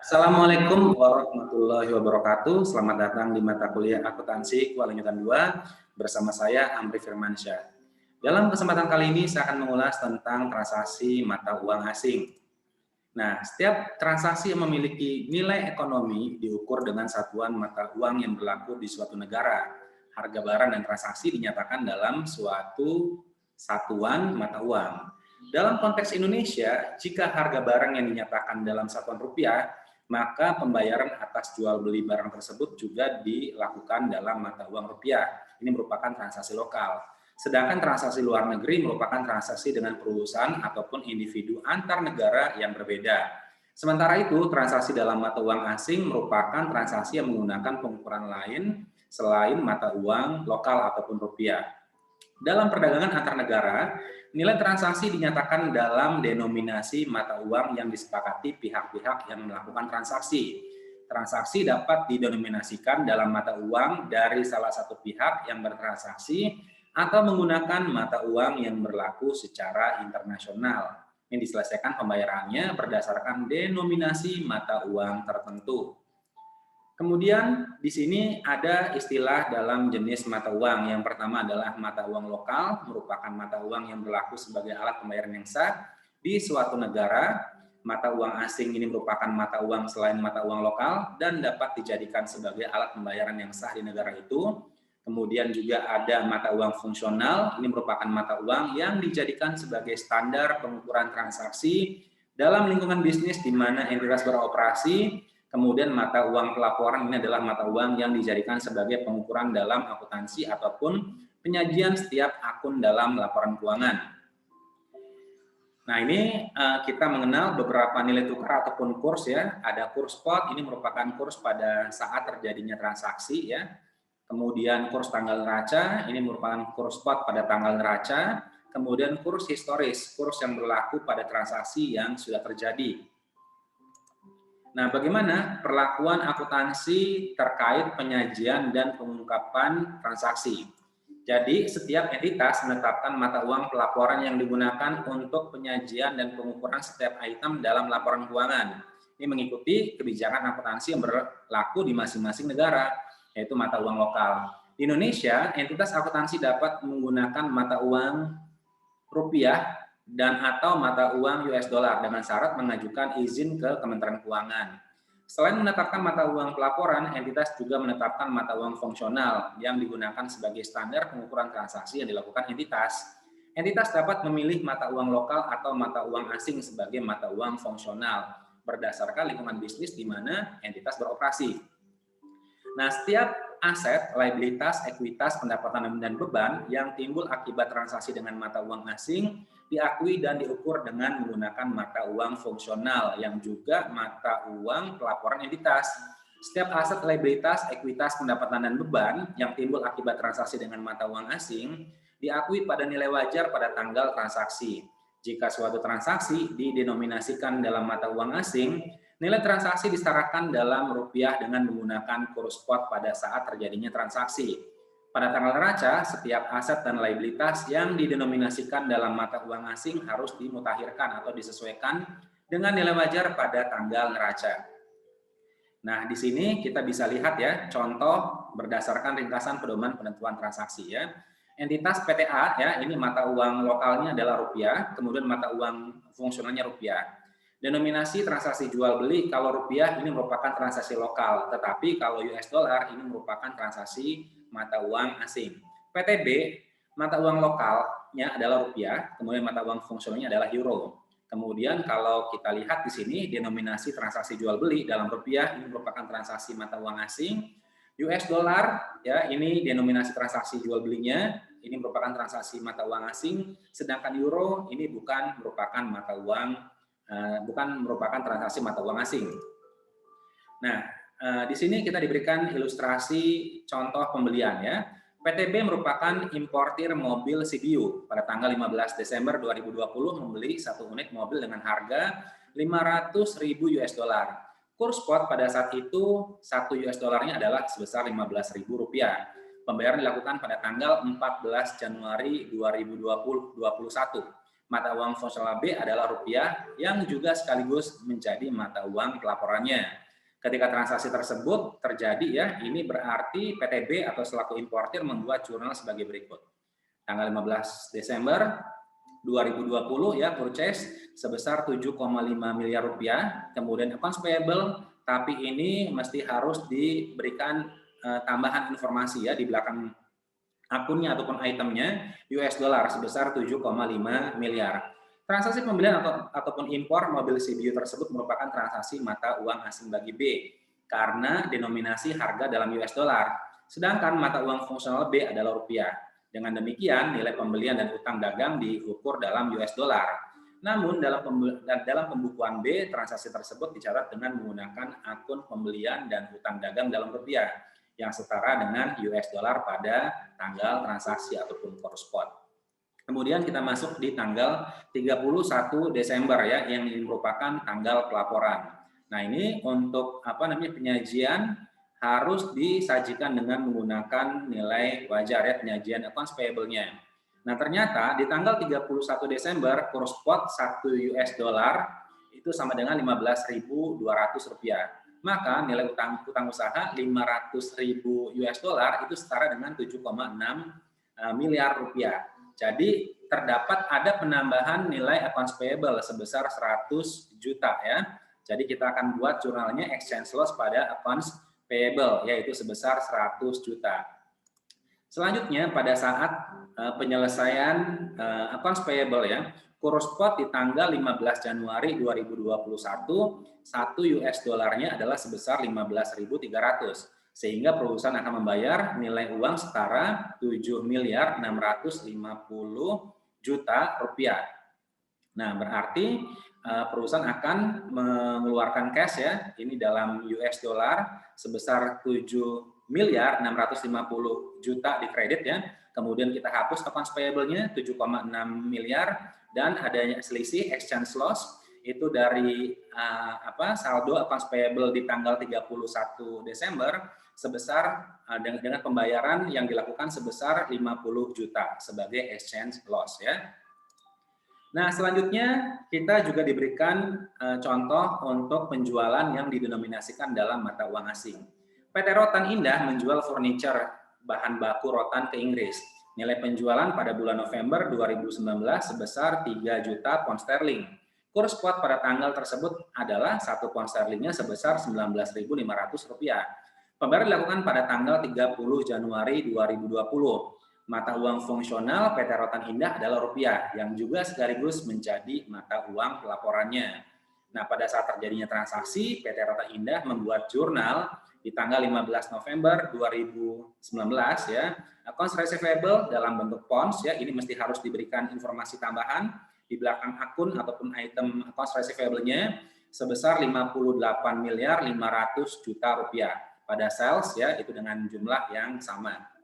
Assalamualaikum warahmatullahi wabarakatuh. Selamat datang di mata kuliah akuntansi kelanjutan 2 bersama saya Amri Firmansyah. Dalam kesempatan kali ini saya akan mengulas tentang transaksi mata uang asing. Nah, setiap transaksi yang memiliki nilai ekonomi diukur dengan satuan mata uang yang berlaku di suatu negara. Harga barang dan transaksi dinyatakan dalam suatu satuan mata uang. Dalam konteks Indonesia, jika harga barang yang dinyatakan dalam satuan rupiah, maka pembayaran atas jual beli barang tersebut juga dilakukan dalam mata uang rupiah. Ini merupakan transaksi lokal. Sedangkan transaksi luar negeri merupakan transaksi dengan perusahaan ataupun individu antar negara yang berbeda. Sementara itu, transaksi dalam mata uang asing merupakan transaksi yang menggunakan pengukuran lain selain mata uang lokal ataupun rupiah. Dalam perdagangan antar negara, nilai transaksi dinyatakan dalam denominasi mata uang yang disepakati pihak-pihak yang melakukan transaksi. Transaksi dapat didenominasikan dalam mata uang dari salah satu pihak yang bertransaksi atau menggunakan mata uang yang berlaku secara internasional. Yang diselesaikan pembayarannya berdasarkan denominasi mata uang tertentu. Kemudian di sini ada istilah dalam jenis mata uang. Yang pertama adalah mata uang lokal, merupakan mata uang yang berlaku sebagai alat pembayaran yang sah di suatu negara. Mata uang asing ini merupakan mata uang selain mata uang lokal dan dapat dijadikan sebagai alat pembayaran yang sah di negara itu. Kemudian juga ada mata uang fungsional, ini merupakan mata uang yang dijadikan sebagai standar pengukuran transaksi dalam lingkungan bisnis di mana entitas beroperasi. Kemudian mata uang pelaporan ini adalah mata uang yang dijadikan sebagai pengukuran dalam akuntansi ataupun penyajian setiap akun dalam laporan keuangan. Nah, ini kita mengenal beberapa nilai tukar ataupun kurs ya. Ada kurs spot, ini merupakan kurs pada saat terjadinya transaksi ya. Kemudian kurs tanggal neraca, ini merupakan kurs spot pada tanggal neraca. Kemudian kurs historis, kurs yang berlaku pada transaksi yang sudah terjadi. Nah, bagaimana perlakuan akuntansi terkait penyajian dan pengungkapan transaksi? Jadi, setiap entitas menetapkan mata uang pelaporan yang digunakan untuk penyajian dan pengukuran setiap item dalam laporan keuangan. Ini mengikuti kebijakan akuntansi yang berlaku di masing-masing negara, yaitu mata uang lokal. Di Indonesia, entitas akuntansi dapat menggunakan mata uang rupiah dan atau mata uang US dollar dengan syarat mengajukan izin ke Kementerian Keuangan. Selain menetapkan mata uang pelaporan, entitas juga menetapkan mata uang fungsional yang digunakan sebagai standar pengukuran transaksi yang dilakukan entitas. Entitas dapat memilih mata uang lokal atau mata uang asing sebagai mata uang fungsional berdasarkan lingkungan bisnis di mana entitas beroperasi. Nah, setiap aset, liabilitas, ekuitas, pendapatan dan beban yang timbul akibat transaksi dengan mata uang asing diakui dan diukur dengan menggunakan mata uang fungsional yang juga mata uang pelaporan entitas. Setiap aset, liabilitas, ekuitas, pendapatan dan beban yang timbul akibat transaksi dengan mata uang asing diakui pada nilai wajar pada tanggal transaksi. Jika suatu transaksi didenominasikan dalam mata uang asing, nilai transaksi disetarakan dalam rupiah dengan menggunakan kurs spot pada saat terjadinya transaksi. Pada tanggal neraca, setiap aset dan liabilitas yang didenominasikan dalam mata uang asing harus dimutakhirkan atau disesuaikan dengan nilai wajar pada tanggal neraca. Nah, di sini kita bisa lihat ya, contoh berdasarkan ringkasan pedoman penentuan transaksi ya. Entitas PTA ya, ini mata uang lokalnya adalah rupiah, kemudian mata uang fungsionalnya rupiah. Denominasi transaksi jual beli kalau rupiah ini merupakan transaksi lokal, tetapi kalau US dollar ini merupakan transaksi mata uang asing. PTB mata uang lokalnya adalah rupiah, kemudian mata uang fungsionalnya adalah euro. Kemudian kalau kita lihat di sini denominasi transaksi jual beli dalam rupiah ini merupakan transaksi mata uang asing. US dollar ya ini denominasi transaksi jual belinya ini merupakan transaksi mata uang asing, sedangkan euro ini bukan merupakan transaksi mata uang asing. Nah, di sini kita diberikan ilustrasi contoh pembelian ya. PTB merupakan importir mobil CBU pada tanggal 15 Desember 2020 membeli satu unit mobil dengan harga 500.000 US dollar. Kurs spot pada saat itu 1 US dollarnya adalah sebesar 15.000 rupiah. Pembayaran dilakukan pada tanggal 14 Januari 2021. mata uang fungsional B adalah rupiah yang juga sekaligus menjadi mata uang pelaporannya. Ketika transaksi tersebut terjadi ya, ini berarti PTB atau selaku importir membuat jurnal sebagai berikut. Tanggal 15 Desember 2020 ya, purchase sebesar 7,5 miliar rupiah, kemudian accounts payable, tapi ini mesti harus diberikan tambahan informasi ya di belakang akunnya ataupun itemnya, US dollar sebesar 7,5 miliar. Transaksi pembelian ataupun impor mobil CBU tersebut merupakan transaksi mata uang asing bagi B karena denominasi harga dalam US dollar. Sedangkan mata uang fungsional B adalah rupiah. Dengan demikian, nilai pembelian dan utang dagang diukur dalam US dollar. Namun dalam pembukuan B, transaksi tersebut dicatat dengan menggunakan akun pembelian dan utang dagang dalam rupiah yang setara dengan US dollar pada tanggal transaksi ataupun course spot. Kemudian kita masuk di tanggal 31 Desember ya, yang merupakan tanggal pelaporan. Nah, ini untuk penyajian harus disajikan dengan menggunakan nilai wajar ya, penyajian accounts payable-nya. Nah, ternyata di tanggal 31 Desember course spot 1 US dollar itu sama dengan 15.200 rupiah. Maka nilai utang usaha 500.000 US dollar itu setara dengan 7,6 miliar rupiah. Jadi terdapat ada penambahan nilai accounts payable sebesar 100 juta ya. Jadi kita akan buat jurnalnya exchange loss pada accounts payable yaitu sebesar 100 juta. Selanjutnya pada saat penyelesaian accounts payable ya, kurs spot di tanggal 15 Januari 2021, 1 US dolarnya adalah sebesar 15.300, sehingga perusahaan akan membayar nilai uang setara 7.650 juta rupiah. Nah, berarti perusahaan akan mengeluarkan cash ya, ini dalam US dollar sebesar 7.650 juta di kredit ya. Kemudian kita hapus accounts payable-nya 7,6 miliar dan adanya selisih exchange loss itu dari saldo accounts payable di tanggal 31 Desember sebesar dengan pembayaran yang dilakukan sebesar 50 juta sebagai exchange loss ya. Nah, selanjutnya kita juga diberikan contoh untuk penjualan yang didenominasikan dalam mata uang asing. PT Rotan Indah menjual furniture bahan baku rotan ke Inggris. Nilai penjualan pada bulan November 2019 sebesar 3 juta pound sterling. Kurs spot pada tanggal tersebut adalah 1 pound sterlingnya sebesar 19.500 rupiah. Pembayaran dilakukan pada tanggal 30 Januari 2020. Mata uang fungsional PT Rotan Indah adalah rupiah yang juga sekaligus menjadi mata uang pelaporannya. Nah, pada saat terjadinya transaksi, PT Rotan Indah membuat jurnal di tanggal 15 November 2019 ya, accounts receivable dalam bentuk pounds ya, ini mesti harus diberikan informasi tambahan di belakang akun ataupun item accounts receivable-nya sebesar 58.500 juta rupiah pada sales ya, itu dengan jumlah yang sama.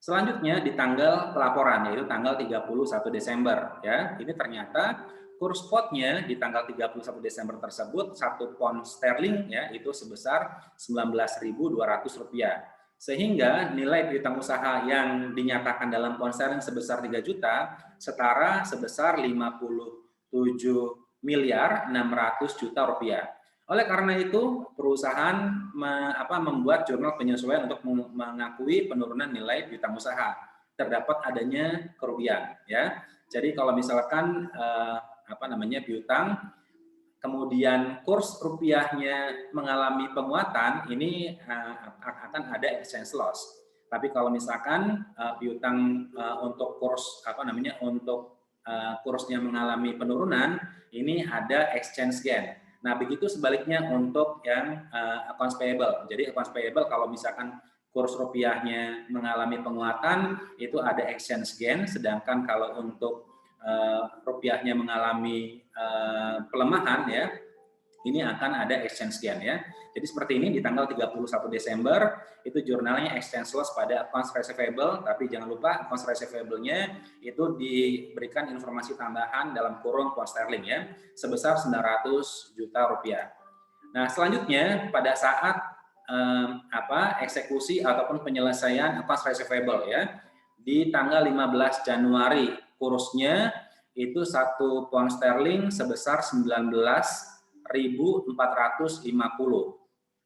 Selanjutnya di tanggal pelaporan yaitu tanggal 31 Desember ya. Ini ternyata kurs spotnya di tanggal 31 Desember tersebut 1 pound sterling ya itu sebesar 19.200 rupiah. Sehingga nilai piutang usaha yang dinyatakan dalam pound sterling sebesar 3 juta setara sebesar 57 miliar 600 juta rupiah. Oleh karena itu, perusahaan membuat jurnal penyesuaian untuk mengakui penurunan nilai piutang usaha. Terdapat adanya kerugian, ya. Jadi kalau misalkan piutang, kemudian kurs rupiahnya mengalami penguatan, ini akan ada exchange loss. Tapi kalau misalkan piutang untuk kurs kursnya mengalami penurunan, ini ada exchange gain. Nah, begitu sebaliknya untuk yang accounts payable. Jadi accounts payable kalau misalkan kurs rupiahnya mengalami penguatan, itu ada exchange gain, sedangkan kalau untuk rupiahnya mengalami pelemahan ya, ini akan ada exchange gain ya. Jadi seperti ini di tanggal 31 Desember itu jurnalnya exchange loss pada accounts receivable, tapi jangan lupa accounts receivable-nya itu diberikan informasi tambahan dalam kurung pound sterling ya, sebesar 900 juta rupiah. Nah, selanjutnya pada saat eksekusi ataupun penyelesaian accounts receivable ya, di tanggal 15 Januari kursnya itu 1 pound sterling sebesar 19.450.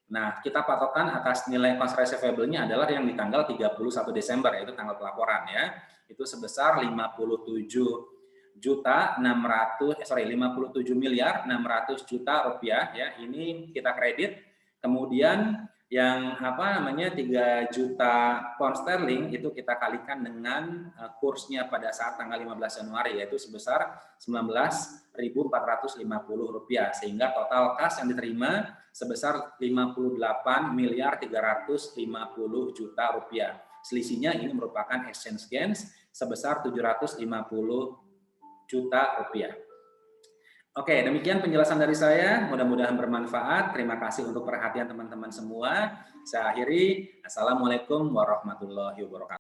Nah, kita patokan atas nilai accounts receivable-nya adalah yang di tanggal 31 Desember, yaitu tanggal pelaporan ya. Itu sebesar 57 miliar 600 juta rupiah ya. Ini kita kredit. Kemudian yang 3 juta pound sterling itu kita kalikan dengan kursnya pada saat tanggal 15 Januari, yaitu sebesar 19.450 rupiah, sehingga total kas yang diterima sebesar 58 miliar 350 juta rupiah. Selisihnya ini merupakan exchange gains sebesar 750 juta rupiah. Oke, demikian penjelasan dari saya. Mudah-mudahan bermanfaat. Terima kasih untuk perhatian teman-teman semua. Saya akhiri. Assalamualaikum warahmatullahi wabarakatuh.